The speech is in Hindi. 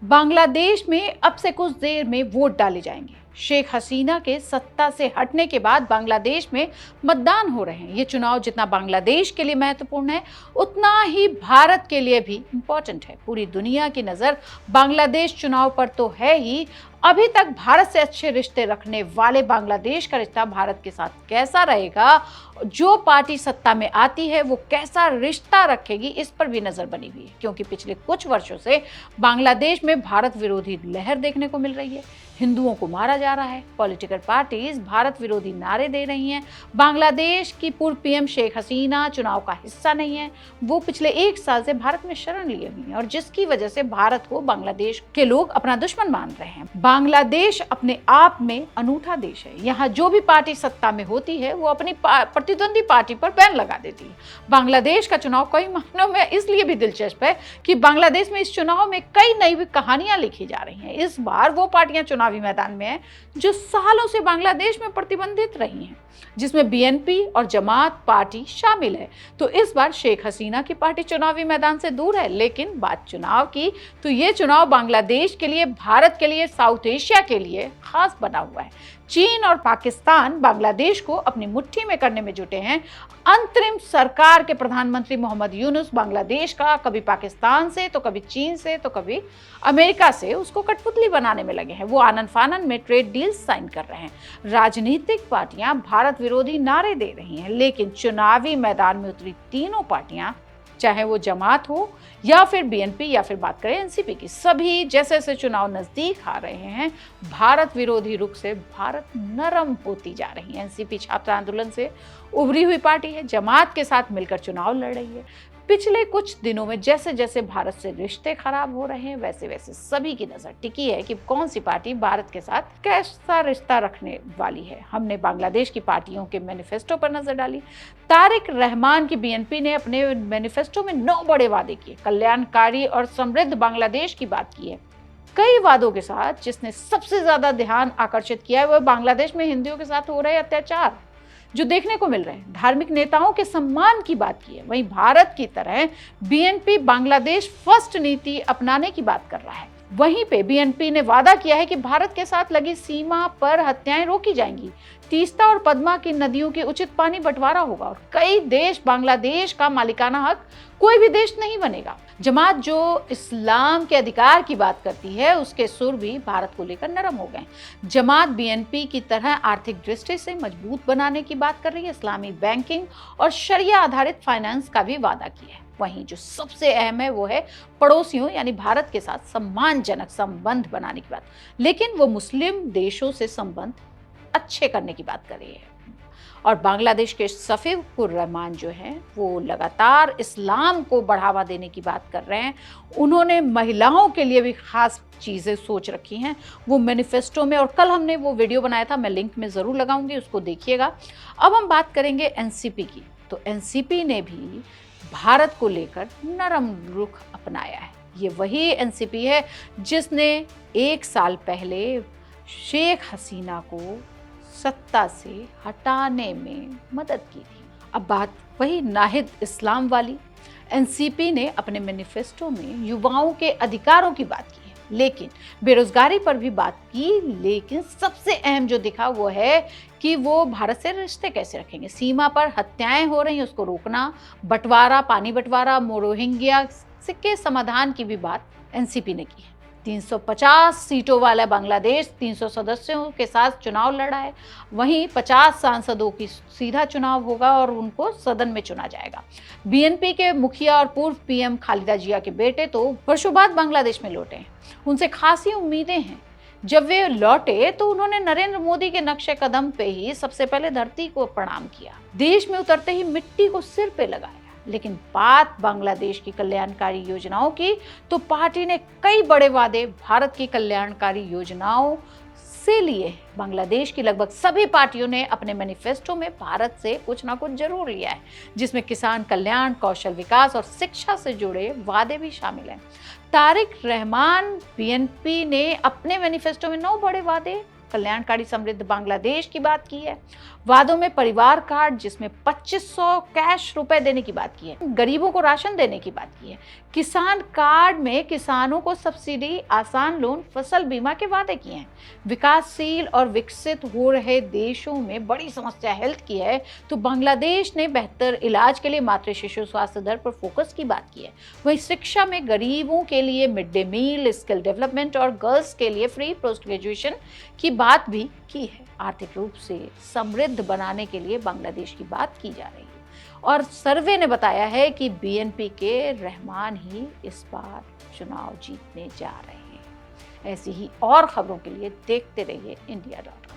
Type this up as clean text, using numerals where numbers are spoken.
बांग्लादेश में अब से कुछ देर में वोट डाले जाएंगे। शेख हसीना के सत्ता से हटने के बाद बांग्लादेश में मतदान हो रहे हैं। ये चुनाव जितना बांग्लादेश के लिए महत्वपूर्ण है, उतना ही भारत के लिए भी इम्पोर्टेंट है। पूरी दुनिया की नज़र बांग्लादेश चुनाव पर तो है ही, अभी तक भारत से अच्छे रिश्ते रखने वाले बांग्लादेश का रिश्ता भारत के साथ कैसा रहेगा, जो पार्टी सत्ता में आती है वो कैसा रिश्ता रखेगी, इस पर भी नजर बनी हुई है। क्योंकि पिछले कुछ वर्षों से बांग्लादेश में भारत विरोधी लहर देखने को मिल रही है। हिंदुओं को मारा जा रहा है, पॉलिटिकल पार्टीज भारत विरोधी नारे दे रही हैं। बांग्लादेश की पूर्व पीएम शेख हसीना चुनाव का हिस्सा नहीं है, वो पिछले 1 साल से भारत में शरण लिए हुई हैं और जिसकी वजह से भारत को बांग्लादेश के लोग अपना दुश्मन मान रहे हैं। बांग्लादेश अपने आप में अनूठा देश है। यहाँ जो भी पार्टी सत्ता में होती है वो अपनी प्रतिद्वंदी पार्टी पर बैन लगा देती है। बांग्लादेश का चुनाव कई मायनों में इसलिए भी दिलचस्प है कि बांग्लादेश में इस चुनाव में कई नई कहानियां लिखी जा रही हैं। इस बार वो पार्टियां चुनावी मैदान में है जो सालों से बांग्लादेश में प्रतिबंधित रही हैं, जिसमें बीएनपी और जमात पार्टी शामिल है। तो इस बार शेख हसीना की पार्टी चुनावी मैदान से दूर है। लेकिन बात चुनाव की, तो ये चुनाव बांग्लादेश के लिए, भारत के लिए, साउथ एशिया के लिए खास बना हुआ है। चीन और पाकिस्तान बांग्लादेश को अपनी मुट्ठी में करने में जुटे हैं। अंतरिम सरकार के प्रधानमंत्री मोहम्मद यूनुस बांग्लादेश का कभी पाकिस्तान से, तो कभी चीन से, तो कभी अमेरिका से उसको कठपुतली बनाने में लगे हैं। वो आनन फानन में ट्रेड डील्स साइन कर रहे हैं। राजनीतिक पार्टियां भारत विरोधी नारे दे रही हैं, लेकिन चुनावी मैदान में उतरी तीनों पार्टियां, चाहे वो जमात हो या फिर बीएनपी या फिर बात करें एनसीपी की, सभी जैसे जैसे चुनाव नजदीक आ रहे हैं, भारत विरोधी रुख से भारत नरम होती जा रही है। एनसीपी छात्र आंदोलन से उभरी हुई पार्टी है, जमात के साथ मिलकर चुनाव लड़ रही है। पिछले कुछ दिनों में जैसे जैसे भारत से रिश्ते खराब हो रहे हैं, वैसे वैसे सभी की नजर टिकी है कि कौन सी पार्टी भारत के साथ कैसा रिश्ता रखने वाली है। हमने बांग्लादेश की पार्टियों के मैनिफेस्टो पर नजर डाली। तारिक रहमान की बीएनपी ने अपने मैनिफेस्टो में 9 बड़े वादे किए, कल्याणकारी और समृद्ध बांग्लादेश की बात की है। कई वादों के साथ जिसने सबसे ज्यादा ध्यान आकर्षित किया है वह बांग्लादेश में हिंदुओं के साथ हो रहे अत्याचार जो देखने को मिल रहे हैं। धार्मिक नेताओं के सम्मान की बात की है। वहीं भारत की तरह बीएनपी बांग्लादेश फर्स्ट नीति अपनाने की बात कर रहा है। वहीं पे बीएनपी ने वादा किया है कि भारत के साथ लगी सीमा पर हत्याएं रोकी जाएंगी, तीस्ता और पद्मा की नदियों के उचित पानी बंटवारा होगा और कई देश बांग्लादेश का मालिकाना हक कोई भी देश नहीं बनेगा। जमात जो इस्लाम के अधिकार की बात करती है, उसके सुर भी भारत को लेकर नरम हो गए। जमात बीएनपी की तरह आर्थिक दृष्टि से मजबूत बनाने की बात कर रही है, इस्लामी बैंकिंग और शरिया आधारित फाइनेंस का भी वादा किया है। वहीं जो सबसे अहम है वो है पड़ोसियों यानी भारत के साथ सम्मानजनक संबंध बनाने की बात, लेकिन वो मुस्लिम देशों से संबंध अच्छे करने की बात कर रही है। और बांग्लादेश के सफीकुर रहमान जो हैं वो लगातार इस्लाम को बढ़ावा देने की बात कर रहे हैं। उन्होंने महिलाओं के लिए भी खास चीज़ें सोच रखी हैं वो मैनिफेस्टो में, और कल हमने वो वीडियो बनाया था, मैं लिंक में ज़रूर लगाऊंगी, उसको देखिएगा। अब हम बात करेंगे एनसीपी की। तो एनसीपी ने भी भारत को लेकर नरम रुख अपनाया है। ये वही एनसीपी है जिसने 1 साल पहले शेख हसीना को सत्ता से हटाने में मदद की थी। अब बात वही नाहिद इस्लाम वाली। एनसीपी ने अपने मैनिफेस्टो में युवाओं के अधिकारों की बात की है, लेकिन बेरोजगारी पर भी बात की। लेकिन सबसे अहम जो दिखा वो है कि वो भारत से रिश्ते कैसे रखेंगे। सीमा पर हत्याएं हो रही हैं, उसको रोकना, बंटवारा, पानी बंटवारा, रोहिंग्या के समाधान की भी बात एनसीपी ने की है। 350 सीटों वाला बांग्लादेश 300 सदस्यों के साथ चुनाव लड़ा है। वहीं 50 सांसदों की सीधा चुनाव होगा और उनको सदन में चुना जाएगा। बीएनपी के मुखिया और पूर्व पीएम खालिदा जिया के बेटे तो वर्षों बाद बांग्लादेश में लौटे हैं। उनसे खासी उम्मीदें हैं। जब वे लौटे तो उन्होंने नरेंद्र मोदी के नक्शे कदम पे ही सबसे पहले धरती को प्रणाम किया। देश में उतरते ही मिट्टी को सिर पे लगाया। लेकिन बात बांग्लादेश की कल्याणकारी योजनाओं की, तो पार्टी ने कई बड़े वादे भारत की कल्याणकारी योजनाओं से लिए। बांग्लादेश की लगभग सभी पार्टियों ने अपने मैनिफेस्टो में भारत से कुछ ना कुछ जरूर लिया है, जिसमें किसान कल्याण, कौशल विकास और शिक्षा से जुड़े वादे भी शामिल हैं। तारिक रहमान बीएनपी ने अपने मैनिफेस्टो में 9 बड़े वादे कल्याणकारी समृद्ध बांग्लादेश की बात की है, वादों में परिवार कार्ड जिसमें 2500 कैश रुपए देने की बात की है, गरीबों को राशन देने की बात की है, किसान कार्ड में किसानों को सब्सिडी, आसान लोन, फसल बीमा के वादे किए हैं। विकासशील और विकसित हो रहे देशों में बड़ी समस्या हेल्थ की है, तो बांग्लादेश ने बेहतर इलाज के लिए मातृ शिशु स्वास्थ्य दर पर फोकस की बात की है। वहीं शिक्षा में गरीबों के लिए mid day meal, skill development और गर्ल्स के लिए फ्री पोस्ट ग्रेजुएशन की बात भी की है। आर्थिक रूप से समृद्ध बनाने के लिए बांग्लादेश की बात की जा रही है और सर्वे ने बताया है कि बीएनपी के रहमान ही इस बार चुनाव जीतने जा रहे हैं। ऐसी ही और खबरों के लिए देखते रहिए इंडिया.com।